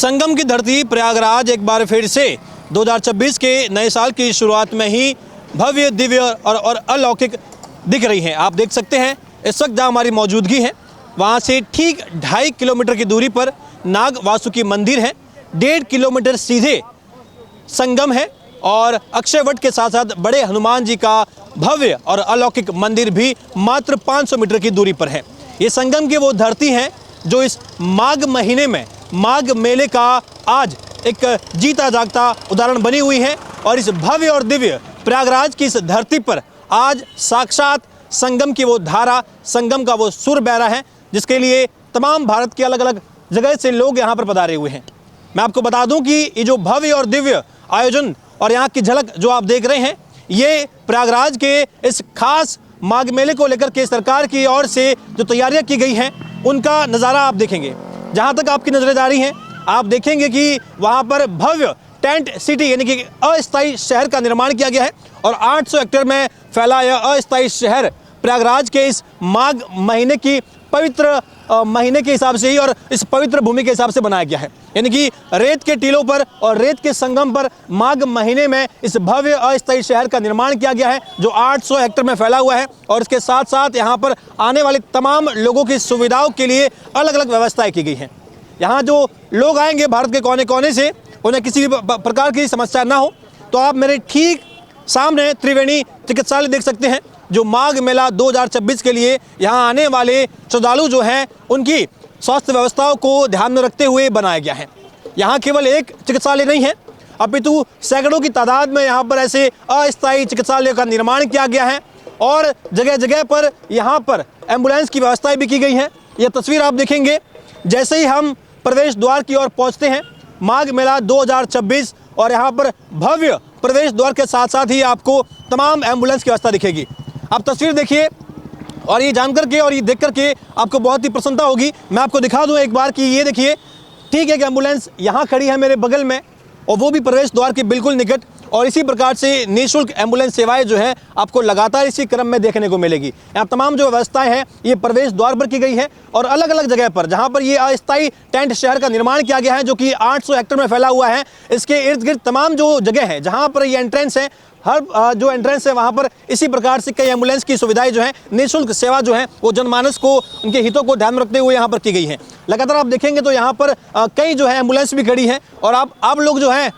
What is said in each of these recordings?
संगम की धरती प्रयागराज एक बार फिर से 2026 के नए साल की शुरुआत में ही भव्य, दिव्य और अलौकिक दिख रही है। आप देख सकते हैं इस वक्त जहाँ हमारी मौजूदगी है वहाँ से ठीक 2.5 किलोमीटर की दूरी पर नाग वासुकी मंदिर है। 1.5 किलोमीटर सीधे संगम है और अक्षय वट के साथ साथ बड़े हनुमान जी का भव्य और अलौकिक मंदिर भी मात्र 500 मीटर की दूरी पर है। ये संगम की वो धरती है जो इस माघ महीने में माघ मेले का आज एक जीता जागता उदाहरण बनी हुई है। और इस भव्य और दिव्य प्रयागराज की इस धरती पर आज साक्षात संगम की वो धारा, संगम का वो सुर बह रहा है, जिसके लिए तमाम भारत के अलग अलग जगह से लोग यहाँ पर पधारे हुए हैं। मैं आपको बता दूं कि ये जो भव्य और दिव्य आयोजन और यहाँ की झलक जो आप देख रहे हैं, ये प्रयागराज के इस खास माघ मेले को लेकर के सरकार की ओर से जो तैयारियां की गई हैं उनका नज़ारा आप देखेंगे। जहाँ तक आपकी नजरें जा रही हैं, आप देखेंगे कि वहाँ पर भव्य टेंट सिटी यानी कि अस्थायी शहर का निर्माण किया गया है और 800 हेक्टेयर में फैला यह अस्थायी शहर प्रयागराज के इस माघ महीने की पवित्र महीने के हिसाब से ही और इस पवित्र भूमि के हिसाब से बनाया गया है। यानी कि रेत के टीलों पर और रेत के संगम पर माघ महीने में इस भव्य अस्थायी शहर का निर्माण किया गया है जो 800 हेक्टेयर में फैला हुआ है। और इसके साथ साथ यहाँ पर आने वाले तमाम लोगों की सुविधाओं के लिए अलग अलग व्यवस्थाएं की गई हैं। यहाँ जो लोग आएंगे भारत के कोने कोने से, उन्हें किसी भी प्रकार की समस्या ना हो, तो आप मेरे ठीक सामने त्रिवेणी चिकित्सालय देख सकते हैं जो माघ मेला 2026 के लिए यहाँ आने वाले श्रद्धालु जो हैं उनकी स्वास्थ्य व्यवस्थाओं को ध्यान में रखते हुए बनाया गया है। यहाँ केवल एक चिकित्सालय नहीं है, अपितु सैकड़ों की तादाद में यहाँ पर ऐसे अस्थायी चिकित्सालयों का निर्माण किया गया है और जगह जगह पर यहाँ पर एम्बुलेंस की व्यवस्थाएं भी की गई हैं। यह तस्वीर आप देखेंगे जैसे ही हम प्रवेश द्वार की ओर पहुँचते हैं, माघ मेला 2026, और यहाँ पर भव्य प्रवेश द्वार के साथ साथ ही आपको तमाम एम्बुलेंस की व्यवस्था दिखेगी। आप तस्वीर देखिए और ये जानकर के और ये देख करके आपको बहुत ही प्रसन्नता होगी। मैं आपको दिखा दूं एक बार कि ये देखिए, ठीक एक एम्बुलेंस यहाँ खड़ी है मेरे बगल में और वो भी प्रवेश द्वार के बिल्कुल निकट। और इसी प्रकार से निःशुल्क एम्बुलेंस सेवाएं जो है आपको लगातार इसी क्रम में देखने को मिलेगी। यहाँ तमाम जो व्यवस्थाएं हैं ये प्रवेश द्वार पर की गई है और अलग अलग जगह पर जहाँ पर ये अस्थायी टेंट शहर का निर्माण किया गया है जो कि 800 हेक्टेयर में फैला हुआ है, इसके इर्द गिर्द तमाम जो जगह है जहाँ पर ये एंट्रेंस है, हर जो एंट्रेंस है वहाँ पर इसी प्रकार से कई एम्बुलेंस की सुविधाएं जो है, निःशुल्क सेवा जो है वो जनमानस को, उनके हितों को ध्यान में रखते हुए यहाँ पर की गई है। लगातार आप देखेंगे तो यहाँ पर कई जो है एम्बुलेंस भी खड़ी है और आप लोग जो है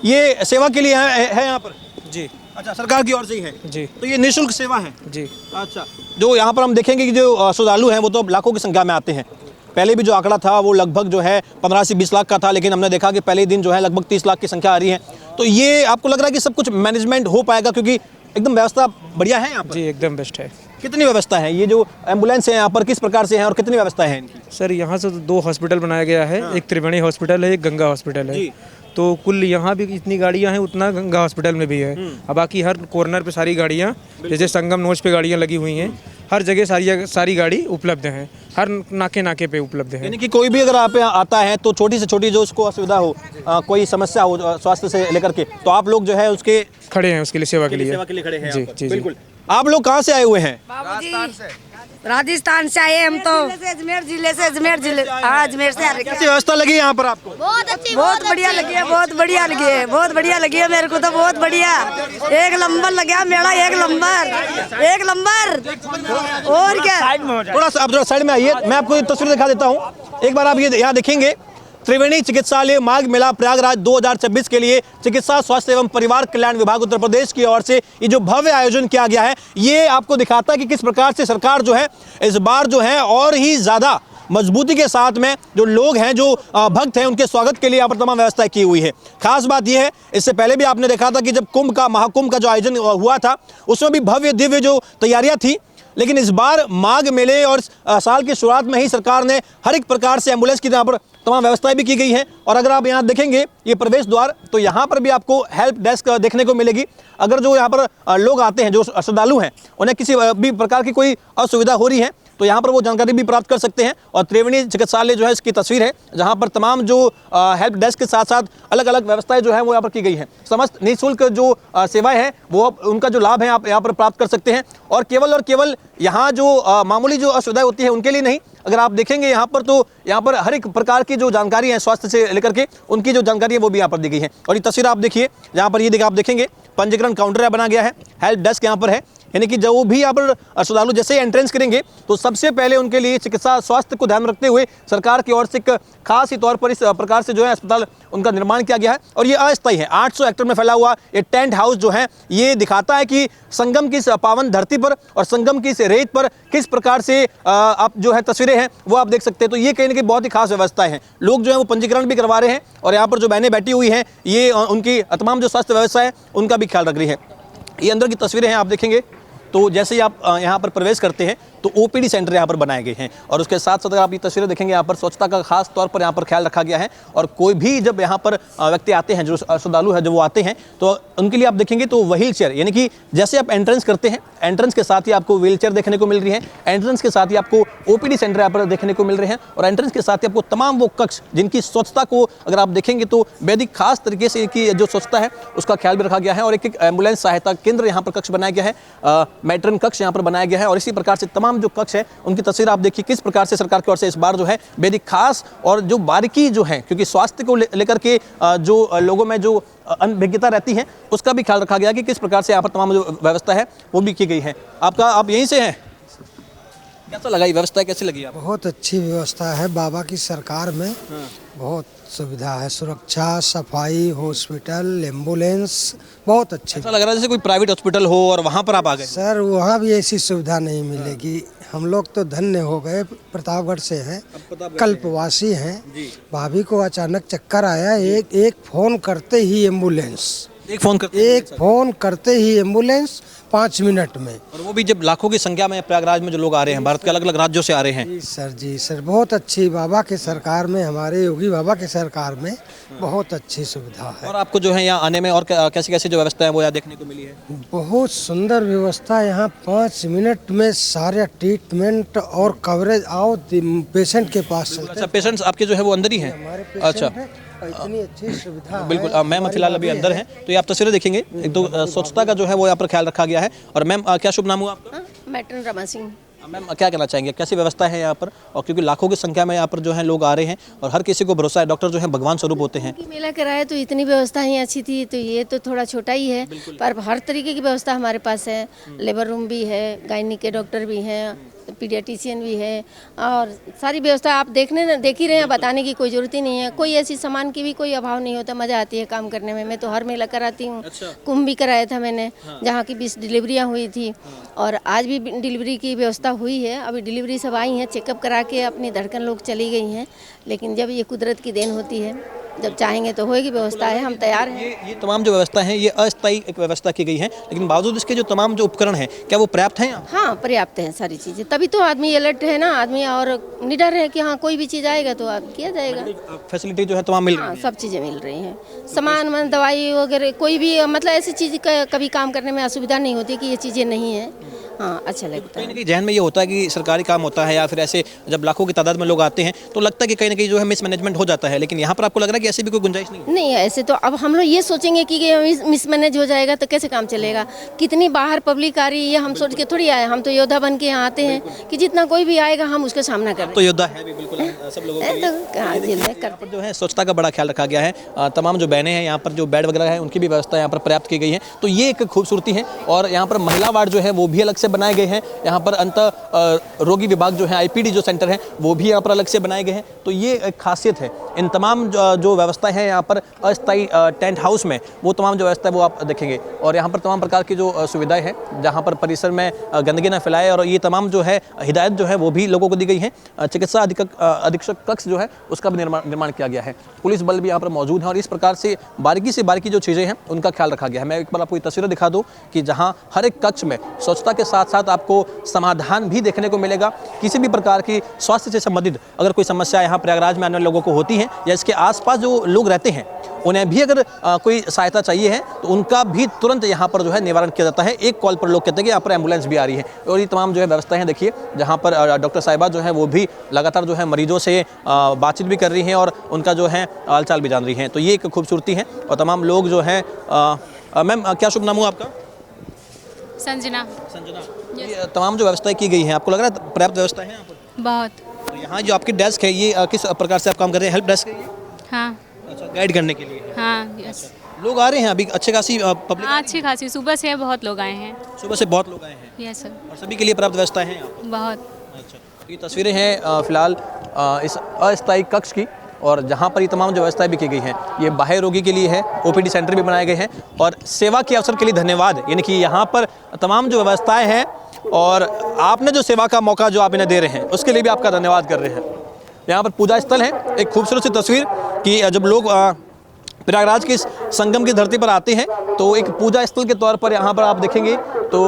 ये सेवा के लिए है यहाँ पर जी। अच्छा, सरकार की ओर से ही है जी। तो ये निःशुल्क सेवा है जी। अच्छा, जो यहाँ पर हम देखेंगे कि जो श्रद्धालु हैं वो तो लाखों की संख्या में आते हैं। पहले भी जो आंकड़ा था वो लगभग जो है 15 से 20 लाख का था, लेकिन हमने देखा कि पहले दिन जो है लगभग 30 लाख की संख्या आ रही है। तो ये आपको लग रहा है कि सब कुछ मैनेजमेंट हो पाएगा क्योंकि एकदम व्यवस्था बढ़िया है यहाँ पर? जी, एकदम बेस्ट है। कितनी व्यवस्था है? ये जो एम्बुलेंस है यहाँ पर किस प्रकार से है और कितनी व्यवस्था है इनकी? सर यहाँ से तो 2 हॉस्पिटल बनाया गया है। हाँ। एक त्रिवेणी हॉस्पिटल है, एक गंगा हॉस्पिटल है। तो कुल यहाँ भी इतनी गाड़ियाँ हैं उतना गंगा हॉस्पिटल में भी है। अब बाकी हर कॉर्नर पे सारी गाड़ियाँ, जैसे संगम नोच पे गाड़ियाँ लगी हुई हैं, हर जगह सारी गाड़ी उपलब्ध हैं, हर नाके पे उपलब्ध है। यानी कि कोई भी अगर आप यहाँ आता है तो छोटी से छोटी जो उसको असुविधा हो, कोई समस्या हो स्वास्थ्य से लेकर के, तो आप लोग जो है उसके खड़े हैं, उसके लिए सेवा के लिए खड़े हैं। जी जी बिल्कुल। आप लोग कहाँ से आए हुए हैं? राजस्थान से आए हम तो। अजमेर जिले से हाँ, अजमेर से आ रहे। कैसी व्यवस्था लगी यहाँ पर आपको? बहुत अच्छी, बहुत बढ़िया लगी है, बहुत बढ़िया लगी है, बहुत बढ़िया लगी है मेरे को तो, बहुत बढ़िया। एक नंबर लगा मेला, एक नंबर। और क्या, थोड़ा सा आप थोड़ा साइड में आइए, मैं आपको तस्वीर दिखा देता हूँ। एक बार आप ये यहाँ देखेंगे, त्रिवेणी चिकित्सालय माघ मेला प्रयागराज 2026 के लिए चिकित्सा, स्वास्थ्य एवं परिवार कल्याण विभाग उत्तर प्रदेश की ओर से ये जो भव्य आयोजन किया गया है, ये आपको दिखाता है कि किस प्रकार से सरकार जो है इस बार जो है और ही ज़्यादा मजबूती के साथ में जो लोग हैं, जो भक्त हैं, उनके स्वागत के लिए यहाँ पर तमाम व्यवस्था की हुई है। खास बात यह है, इससे पहले भी आपने देखा था कि जब महाकुंभ का जो आयोजन हुआ था उसमें भी भव्य दिव्य जो तैयारियाँ थी, लेकिन इस बार माघ मेले और साल की शुरुआत में ही सरकार ने हर एक प्रकार से एम्बुलेंस की यहाँ पर तमाम व्यवस्थाएं भी की गई हैं। और अगर आप यहाँ देखेंगे ये प्रवेश द्वार, तो यहाँ पर भी आपको हेल्प डेस्क देखने को मिलेगी। अगर जो यहाँ पर लोग आते हैं, जो श्रद्धालु हैं, उन्हें किसी भी प्रकार की कोई असुविधा हो रही है तो यहाँ पर वो जानकारी भी प्राप्त कर सकते हैं। और त्रिवेणी चिकित्सालय जो है इसकी तस्वीर है जहाँ पर तमाम जो हेल्प डेस्क के साथ साथ अलग अलग व्यवस्थाएं जो है वो यहाँ पर की गई हैं। समस्त निःशुल्क जो सेवाएं हैं वो उनका जो लाभ है आप यहाँ पर प्राप्त कर सकते हैं। और केवल यहाँ जो मामूली जो असुविधाएं होती है उनके लिए नहीं, अगर आप देखेंगे यहाँ पर तो यहाँ पर हर एक प्रकार की जो जानकारी है स्वास्थ्य से लेकर के उनकी जो जानकारी है वो भी यहाँ पर दी गई है। और ये तस्वीर आप देखिए, जहाँ पर ये देखिए आप देखेंगे पंजीकरण काउंटर बना गया है, हेल्प डेस्क यहाँ पर है, यानी कि जो भी यहाँ पर श्रद्धालु जैसे ही एंट्रेंस करेंगे तो सबसे पहले उनके लिए चिकित्सा स्वास्थ्य को ध्यान में रखते हुए सरकार की ओर से एक खास ही तौर पर इस प्रकार से जो है अस्पताल उनका निर्माण किया गया है। और ये अस्थायी है, 800 हेक्टर में फैला हुआ ये टेंट हाउस जो है ये दिखाता है कि संगम की इस पावन धरती पर और संगम की इस रेत पर किस प्रकार से आप जो है तस्वीरें हैं वो आप देख सकते हैं। तो ये कहीं ना कहीं बहुत ही खास व्यवस्थाएं हैं, लोग जो है वो पंजीकरण भी करवा रहे हैं और यहाँ पर जो बहनें बैठी हुई हैं ये उनकी तमाम जो स्वास्थ्य व्यवस्था है उनका भी ख्याल रख रही है। ये अंदर की तस्वीरें हैं, आप देखेंगे तो जैसे ही आप यहाँ पर प्रवेश करते हैं तो ओपीडी सेंटर यहाँ पर बनाए गए हैं और उसके साथ साथ अगर आप ये तस्वीरें देखेंगे यहाँ पर स्वच्छता का खास तौर पर यहाँ पर ख्याल रखा गया है। और कोई भी जब यहाँ पर व्यक्ति आते हैं, जो श्रद्धालु है, जब वो आते हैं तो उनके लिए आप देखेंगे तो व्हील चेयर, यानी कि जैसे आप एंट्रेंस करते हैं एंट्रेंस के साथ ही आपको व्हील चेयर देखने को मिल रही है, एंट्रेंस के साथ ही आपको ओपीडी सेंटर यहाँ पर देखने को मिल रहे हैं और एंट्रेंस के साथ ही आपको तमाम वो कक्ष जिनकी स्वच्छता को अगर आप देखेंगे तो बेहद खास तरीके से की जो स्वच्छता है उसका ख्याल भी रखा गया है। और एक एम्बुलेंस सहायता केंद्र यहाँ पर कक्ष बनाया गया है, मैट्रन कक्ष यहाँ पर बनाया गया है और इसी प्रकार से तमाम जो कक्ष है उनकी तस्वीर आप देखिए किस प्रकार से सरकार की ओर से इस बार जो है बेहद खास और जो बारीकी जो है, क्योंकि स्वास्थ्य को लेकर के जो लोगों में जो अनभिज्ञता रहती है उसका भी ख्याल रखा गया कि किस प्रकार से यहाँ पर तमाम जो व्यवस्था है वो भी की गई है। आप यहीं से हैं, कैसा लगा ये व्यवस्था, कैसी लगी आपको? बहुत अच्छी व्यवस्था है बाबा की सरकार में, बहुत सुविधा है, सुरक्षा, सफाई, हॉस्पिटल, एम्बुलेंस, बहुत अच्छी। ऐसा लग रहा है जैसे कोई प्राइवेट हॉस्पिटल हो और वहाँ पर आप आ गए। सर वहाँ भी ऐसी सुविधा नहीं मिलेगी, हम लोग तो धन्य हो गए, प्रतापगढ़ से हैं, कल्पवासी हैं। भाभी को अचानक चक्कर आया, एक फोन करते ही एम्बुलेंस, एक फोन करते ही एम्बुलेंस 5 मिनट में, और वो भी जब लाखों की संख्या में प्रयागराज में जो लोग आ रहे हैं, भारत के अलग अलग राज्यों से आ रहे हैं। जी सर बहुत अच्छी बाबा की सरकार में, हमारे योगी बाबा की सरकार में बहुत अच्छी सुविधा है। और आपको जो है यहाँ आने में और कैसी कैसी जो व्यवस्था है वो यहाँ देखने को मिली है? बहुत सुंदर व्यवस्था, यहाँ 5 मिनट में सारे ट्रीटमेंट और कवरेज आओ पेशेंट के पास। अच्छा, पेशेंट्स आपके जो है वो अंदर ही हैं? अच्छा, इतनी अच्छी सुविधा बिल्कुल। मैम फिलहाल अभी अंदर हैं तो ये आप तस्वीरें देखेंगे, एक तो स्वच्छता का जो है वो यहाँ पर ख्याल रखा गया है। और मैम क्या शुभ नाम हुआ आपका? मैट्रन रमा सिंह। मैम क्या कहना चाहेंगे, कैसी व्यवस्था है यहाँ पर? और क्योंकि लाखों की संख्या में यहाँ पर जो है लोग आ रहे हैं और हर किसी को भरोसा है डॉक्टर जो है भगवान स्वरूप होते हैं। मेला कराया तो इतनी व्यवस्था ही अच्छी थी, तो ये तो थोड़ा छोटा ही है, पर हर तरीके की व्यवस्था हमारे पास है। लेबर रूम भी है, गायनी के डॉक्टर भी हैं, पीडियाट्रिशियन भी है और सारी व्यवस्था आप देख ही रहे हैं, बताने की कोई ज़रूरत ही नहीं है। कोई ऐसी सामान की भी कोई अभाव नहीं होता, मज़ा आती है काम करने में। मैं तो हर मेला कराती हूँ। अच्छा। कुंभ भी कराया था मैंने, जहाँ की 20 डिलीवरियाँ हुई थी और आज भी डिलीवरी की व्यवस्था हुई है। अभी डिलीवरी सब आई हैं, चेकअप करा के अपनी धड़कन लोग चली गई हैं, लेकिन जब ये कुदरत की देन होती है, जब चाहेंगे तो होगी व्यवस्था है, हम तैयार हैं। ये तमाम जो व्यवस्था है ये अस्थायी एक व्यवस्था की गई है, लेकिन बावजूद इसके जो तमाम जो उपकरण हैं क्या वो पर्याप्त हैं? हाँ पर्याप्त है सारी चीज़ें, तभी तो आदमी अलर्ट है ना, आदमी और निडर है कि हाँ कोई भी चीज़ आएगा तो किया जाएगा। फैसिलिटी जो है तमाम मिल रही हाँ है? सब चीज़ें मिल रही हैं, सामान दवाई वगैरह, कोई भी मतलब ऐसी चीज़ कभी काम करने में असुविधा नहीं होती कि ये चीज़ें नहीं है। हाँ अच्छा लगता कहीं है। ना कहीं जहन में ये होता है कि सरकारी काम होता है या फिर ऐसे जब लाखों की तादाद में लोग आते हैं तो लगता है कि कहीं ना कहीं जो है मिसमैनेजमेंट हो जाता है, लेकिन यहाँ पर आपको लग रहा है कि ऐसी भी कोई गुंजाइश नहीं? नहीं ऐसे तो अब हम लोग ये सोचेंगे कि मिसमैनेज हो जाएगा तो कैसे काम चलेगा। कितनी बाहर पब्लिक आ रही है, ये हम सोच के थोड़ी आए, हम तो योद्धा बन के यहाँ आते हैं कि जितना कोई भी आएगा हम उसका सामना करें। तो योद्धा है भी बिल्कुल सब लोगों के लिए। यहाँ पर जो है स्वच्छता का बड़ा ख्याल रखा गया है, तमाम जो बहनें हैं यहाँ पर जो बेड वगैरह है उनकी भी व्यवस्था यहाँ पर पर्याप्त की गई है, तो ये एक खूबसूरती है। और यहाँ पर महिला वार्ड जो है वो भी अलग से बनाए गए हैं, यहाँ पर अंत रोगी विभाग जो है आईपीडी जो सेंटर है वो भी यहाँ पर अलग से बनाए गए हैं, तो ये एक खासियत है। इन तमाम जो व्यवस्थाएं हैं यहाँ पर अस्थायी टेंट हाउस में, वो तमाम जो व्यवस्था है वो आप देखेंगे। और यहाँ पर तमाम प्रकार की जो सुविधाएं हैं, जहाँ पर परिसर में गंदगी न फैलाए, और ये तमाम जो है हिदायत जो है वो भी लोगों को दी गई है। चिकित्सा अधीक्षक कक्ष जो है उसका भी निर्माण किया गया है, पुलिस बल भी यहाँ पर मौजूद है और इस प्रकार से बारीकी जो चीज़ें हैं उनका ख्याल रखा गया है। मैं एक बार आपको ये तस्वीरें दिखा दूँ कि जहाँ हर एक कक्ष में स्वच्छता के साथ साथ आपको समाधान भी देखने को मिलेगा। किसी भी प्रकार की स्वास्थ्य से संबंधित अगर कोई समस्या यहाँ प्रयागराज में आने वाले लोगों को होती है या इसके आसपास जो लोग रहते हैं उन्हें भी अगर कोई सहायता चाहिए है तो उनका भी तुरंत यहाँ पर जो है निवारण किया जाता है। एक कॉल पर लोग कहते हैं कि यहाँ पर एम्बुलेंस भी आ रही है। और ये तमाम जो है व्यवस्थाएं हैं, देखिए जहाँ पर डॉक्टर साहिबा जो है वो भी लगातार जो है मरीजों से बातचीत भी कर रही हैं और उनका जो है हालचाल भी जान रही हैं, तो ये एक खूबसूरती है। और तमाम लोग जो हैं, मैम क्या शुभ नाम हुआ आपका? संजना। ये तमाम जो व्यवस्थाएं की गई हैं, आपको लग रहा है पर्याप्त व्यवस्था है यहाँ पर? बहुत। और यहाँ जो आपकी डेस्क है ये किस प्रकार से आप काम कर रहे हैं? हेल्प डेस्क है ये? हाँ अच्छा, गाइड करने के लिए है। हाँ यस लोग आ रहे हैं अभी अच्छे खासी पब्लिक? हाँ अच्छी खासी सुबह से बहुत लोग आए हैं। सुबह से बहुत लोग आए हैं यस सर और सभी के लिए पर्याप्त व्यवस्थाएं हैं यहाँ पर? बहुत। अच्छा, ये तस्वीरें हैं फिलहाल इस अस्थायी कक्ष की, और जहाँ पर ये तमाम जो व्यवस्थाएं भी की गई हैं ये बाह्य रोगी के लिए है। ओपीडी सेंटर भी बनाए गए हैं और सेवा के अवसर के लिए धन्यवाद, यानी कि यहाँ पर तमाम जो व्यवस्थाएं हैं और आपने जो सेवा का मौका जो आप इन्हें दे रहे हैं उसके लिए भी आपका धन्यवाद कर रहे हैं। यहाँ पर पूजा स्थल है, एक खूबसूरत सी तस्वीर कि जब लोग प्रयागराज के इस संगम की धरती पर आते हैं तो एक पूजा स्थल के तौर पर यहाँ पर आप देखेंगे तो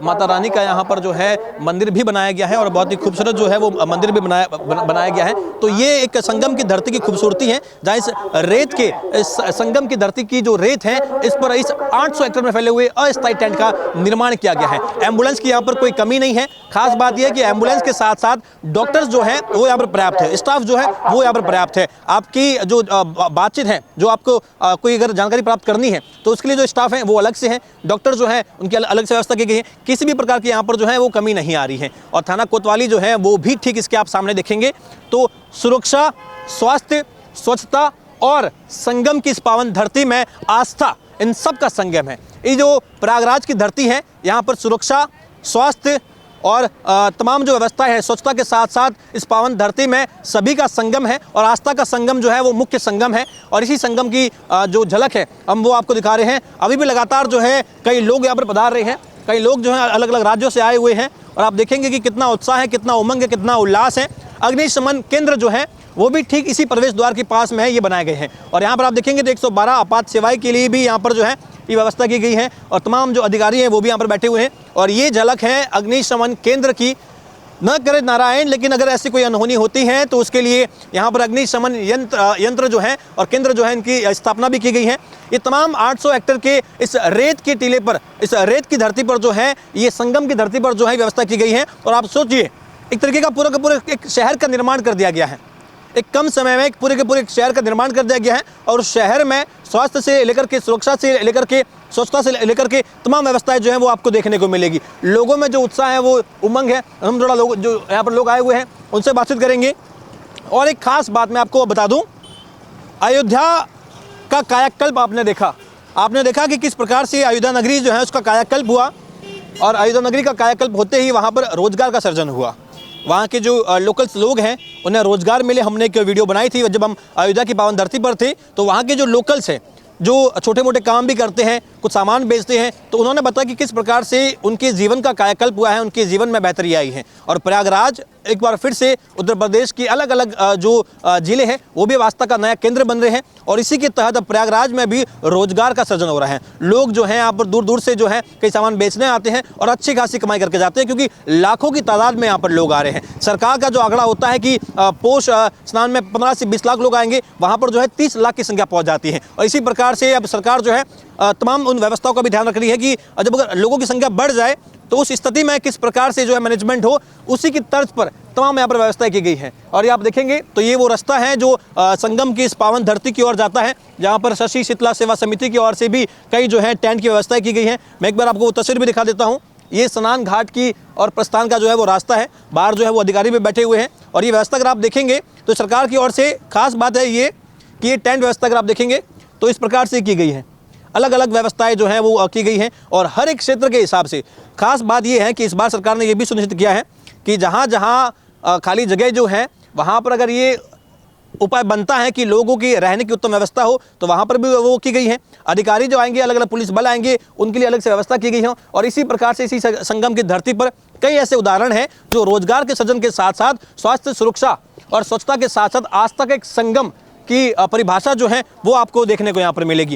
माता रानी का यहाँ पर जो है मंदिर भी बनाया गया है और बहुत ही खूबसूरत जो है वो मंदिर भी बनाया गया है। तो ये एक संगम की धरती की खूबसूरती है, जहाँ इस रेत के इस संगम की धरती की जो रेत है इस पर इस 800 एकड़ में फैले हुए अस्थायी टेंट का निर्माण किया गया है। एम्बुलेंस की यहाँ पर कोई कमी नहीं है। खास बात यह है कि एम्बुलेंस के साथ साथ डॉक्टर्स जो है वो यहाँ पर पर्याप्त है, स्टाफ जो है वो यहाँ पर पर्याप्त है। आपकी जो बातचीत है, जो आपको कोई अगर जानकारी प्राप्त करनी है तो उसके लिए जो स्टाफ है वो अलग से है, डॉक्टर जो है उनकी अलग से व्यवस्था की गई है। किसी भी प्रकार की यहाँ पर जो है वो कमी नहीं आ रही है। और थाना कोतवाली जो है वो भी ठीक इसके आप सामने देखेंगे तो सुरक्षा, स्वास्थ्य, स्वच्छता और संगम की इस पावन धरती में आस्था, इन सब का संगम है। ये जो प्रयागराज की धरती है यहाँ पर सुरक्षा, स्वास्थ्य और तमाम जो व्यवस्था है स्वच्छता के साथ साथ इस पावन धरती में सभी का संगम है और आस्था का संगम जो है वो मुख्य संगम है। और इसी संगम की जो झलक है हम वो आपको दिखा रहे हैं। अभी भी लगातार जो है कई लोग यहाँ पर पधार रहे हैं, कई लोग जो है अलग अलग राज्यों से आए हुए हैं और आप देखेंगे कि कितना उत्साह है, कितना उमंग है, कितना उल्लास है। अग्निशमन केंद्र जो है वो भी ठीक इसी प्रवेश द्वार के पास में है, ये बनाए गए हैं। और यहाँ पर आप देखेंगे तो 112 आपात सेवाएं के लिए भी यहाँ पर जो है ये व्यवस्था की गई है और तमाम जो अधिकारी हैं वो भी यहाँ पर बैठे हुए हैं। और ये झलक है अग्निशमन केंद्र की। न करे नारायण, लेकिन अगर ऐसी कोई अनहोनी होती है तो उसके लिए यहाँ पर अग्निशमन यंत्र जो है और केंद्र जो है इनकी स्थापना भी की गई है। ये तमाम 800 हेक्टेयर के इस रेत के टीले पर, इस रेत की धरती पर जो है, ये संगम की धरती पर जो है व्यवस्था की गई है। और आप सोचिए एक तरीके का पूरा एक शहर का निर्माण कर दिया गया है। एक कम समय में एक पूरे के पूरे शहर का निर्माण कर दिया गया है और उस शहर में स्वास्थ्य से लेकर के सुरक्षा से लेकर के स्वच्छता से लेकर के तमाम व्यवस्थाएं जो है वो आपको देखने को मिलेगी। लोगों में जो उत्साह है वो उमंग है। हम थोड़ा लोग जो यहाँ पर लोग आए हुए हैं उनसे बातचीत करेंगे। और एक खास बात मैं आपको बता दूं, अयोध्या का कायाकल्प आपने देखा कि किस प्रकार से अयोध्या नगरी जो है उसका कायाकल्प हुआ और अयोध्या नगरी का कायाकल्प होते ही वहाँ पर रोजगार का सृजन हुआ। वहाँ के जो लोकल्स लोग हैं उन्हें रोजगार मिले। हमने एक वीडियो बनाई थी जब हम अयोध्या की पावन धरती पर थे, तो वहाँ के जो लोकल्स हैं जो छोटे मोटे काम भी करते हैं, कुछ सामान बेचते हैं, तो उन्होंने बताया कि किस प्रकार से उनके जीवन का कायाकल्प हुआ है, उनके जीवन में बेहतरी आई है। और प्रयागराज एक बार फिर से उत्तर प्रदेश की अलग अलग जो जिले हैं वो भी आस्था का नया केंद्र बन रहे हैं और इसी के तहत अब प्रयागराज में भी रोजगार का सृजन हो रहा है। लोग जो हैं यहाँ पर दूर दूर से जो है कई सामान बेचने आते हैं और अच्छी खासी कमाई करके जाते हैं, क्योंकि लाखों की तादाद में यहाँ पर लोग आ रहे हैं। सरकार का जो आंकड़ा होता है कि पोष स्नान में 15 से 20 लाख लोग आएंगे, वहाँ पर जो है 30 लाख की संख्या पहुँच जाती है। और इसी प्रकार से अब सरकार जो है तमाम उन व्यवस्थाओं का भी ध्यान रख रही है कि जब अगर लोगों की संख्या बढ़ जाए तो उस स्थिति में किस प्रकार से जो है मैनेजमेंट हो, उसी की तर्ज पर तमाम यहाँ पर व्यवस्थाएं की गई हैं। और ये आप देखेंगे तो ये वो रास्ता है जो संगम की इस पावन धरती की ओर जाता है, जहाँ पर शशि शीतला सेवा समिति की ओर से भी कई जो है टेंट की व्यवस्थाएं की गई हैं। मैं एक बार आपको वो तस्वीर भी दिखा देता हूँ। ये स्नान घाट की और प्रस्थान का जो है वो रास्ता है। बाहर जो है वो अधिकारी भी बैठे हुए हैं और ये व्यवस्था अगर आप देखेंगे तो सरकार की ओर से खास बात है ये कि ये टेंट व्यवस्था अगर आप देखेंगे तो इस प्रकार से की गई है। अलग अलग व्यवस्थाएं जो हैं वो की गई हैं और हर एक क्षेत्र के हिसाब से। खास बात ये है कि इस बार सरकार ने ये भी सुनिश्चित किया है कि जहाँ जहाँ खाली जगह जो है वहाँ पर अगर ये उपाय बनता है कि लोगों की रहने की उत्तम व्यवस्था हो तो वहाँ पर भी वो की गई है। अधिकारी जो आएंगे, अलग अलग पुलिस बल आएंगे, उनके लिए अलग से व्यवस्था की गई है। और इसी प्रकार से इसी संगम की धरती पर कई ऐसे उदाहरण हैं जो रोजगार के सृजन के साथ साथ स्वास्थ्य, सुरक्षा और स्वच्छता के साथ साथ आस्था का एक संगम की परिभाषा जो है वो आपको देखने को यहाँ पर मिलेगी।